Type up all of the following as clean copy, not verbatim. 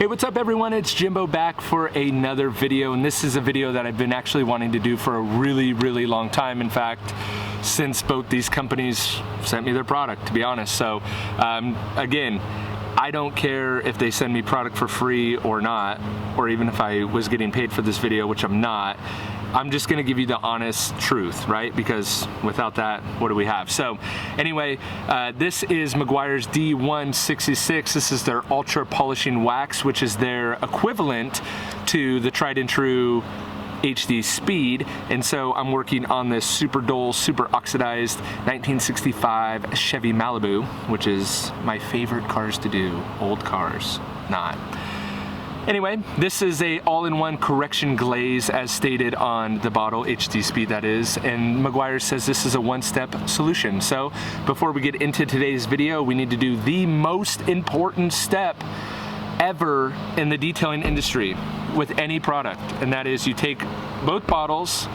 Hey, what's up everyone? It's Jimbo back for another video, and this is a video that I've been actually wanting to do for a really long time. In fact, since both these companies sent me their product, to be honest. So again, I don't care if they send me product for free or not, or even if I was getting paid for this video, which I'm not. I'm just gonna give you the honest truth, right? Because without that, what do we have? So anyway, this is Meguiars D166. This is their ultra polishing wax, which is their equivalent to the tried and true HD Speed. And so I'm working on this super dull, super oxidized 1965 Chevy Malibu, which is my favorite cars to do. Old cars, not. Anyway, this is a all-in-one correction glaze as stated on the bottle, HD Speed that is, and Meguiars says this is a one-step solution. So before we get into today's video, we need to do the most important step ever in the detailing industry with any product, and that is you take both bottles,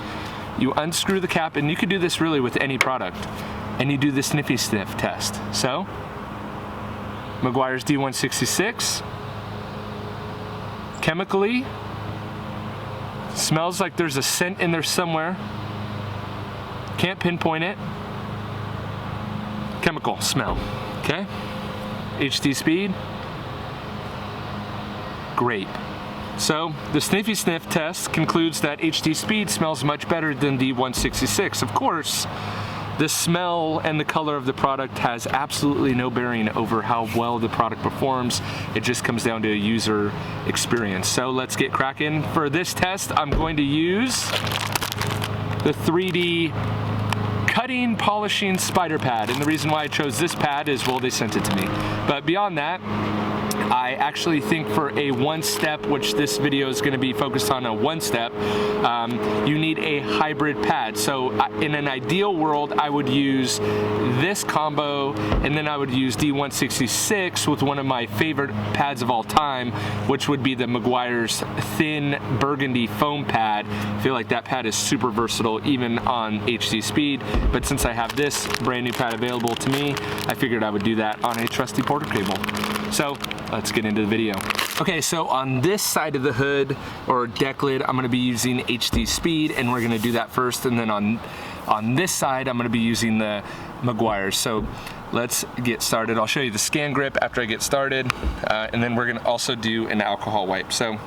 you unscrew the cap, and you could do this really with any product, and you do the sniff test. So, Meguiars D166, chemically, smells like there's a scent in there somewhere. Can't pinpoint it. Chemical smell, okay? HD Speed, grape. So the Sniff Test concludes that HD Speed smells much better than D166. Of course, the smell and the color of the product has absolutely no bearing over how well the product performs. It just comes down to a user experience. So let's get cracking. For this test, I'm going to use the 3D cutting polishing spider pad. And the reason why I chose this pad is, well, they sent it to me. But beyond that, I actually think for a one-step, which this video is going to be focused on a one-step, you need a hybrid pad. So in an ideal world, I would use this combo, and then I would use D166 with one of my favorite pads of all time, which would be the Meguiars thin burgundy foam pad. I feel like that pad is super versatile even on HD Speed, but since I have this brand new pad available to me, I figured I would do that on a trusty porter cable. So let's get into the video. Okay, so on this side of the hood or deck lid, I'm gonna be using HD Speed, and we're gonna do that first, and then on this side, I'm gonna be using the Meguiars. So let's get started. I'll show you the scan grip after I get started, and then we're gonna also do an alcohol wipe. So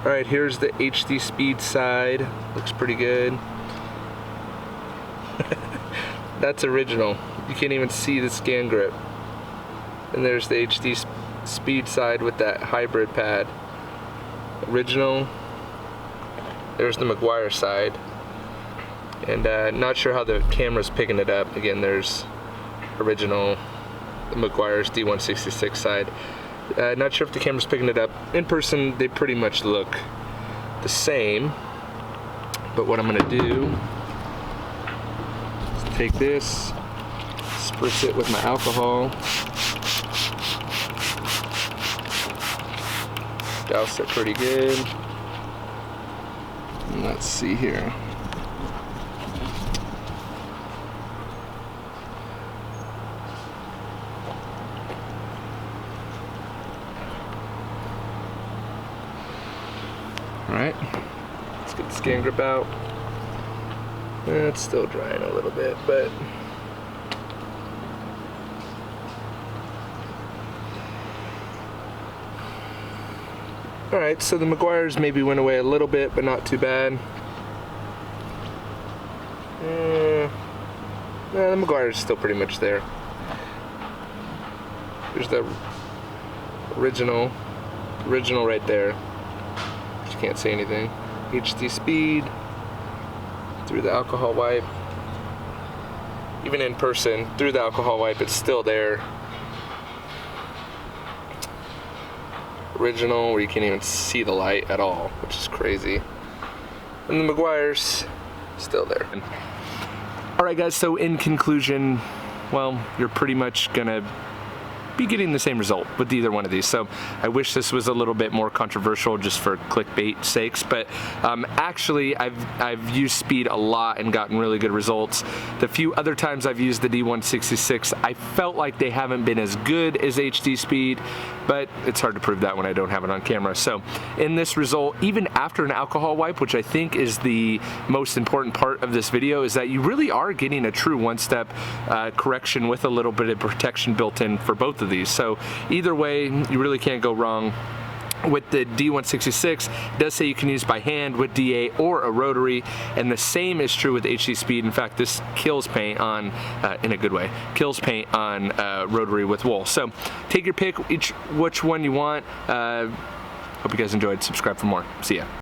all right, here's the HD Speed side. Looks pretty good. That's original. You can't even see the scan grip. And there's the HD Speed side with that hybrid pad. Original. There's the Meguiars side. And not sure how the camera's picking it up. Again, there's original Meguiars D166 side. Not sure if the camera's picking it up. In person, they pretty much look the same. But what I'm gonna do is take this, spritz it with my alcohol, douse it pretty good. And let's see here. Alright, let's get the scan grip out. It's still drying a little bit, but alright, so the Meguiars maybe went away a little bit, but not too bad. The Meguiars is still pretty much there. There's the original right there. Can't say anything. HD Speed through the alcohol wipe. Even in person, through the alcohol wipe, it's still there. Original, where you can't even see the light at all, which is crazy. and the Meguiars still there. All right, guys, so in conclusion, well, you're pretty much gonna be getting the same result with either one of these. So I wish this was a little bit more controversial just for clickbait sakes, but actually I've used speed a lot and gotten really good results. The few other times I've used the d166, I felt like they haven't been as good as HD speed, but it's hard to prove that when I don't have it on camera. So in this result, even after an alcohol wipe, which I think is the most important part of this video, is that you really are getting a true one-step correction with a little bit of protection built in for both of these. So either way, you really can't go wrong. With the D166, it does say you can use by hand with DA or a rotary, and the same is true with HD speed. In fact, this kills paint on, in a good way, kills paint on rotary with wool. So take your pick, which one you want. Hope you guys enjoyed. Subscribe for more. See ya.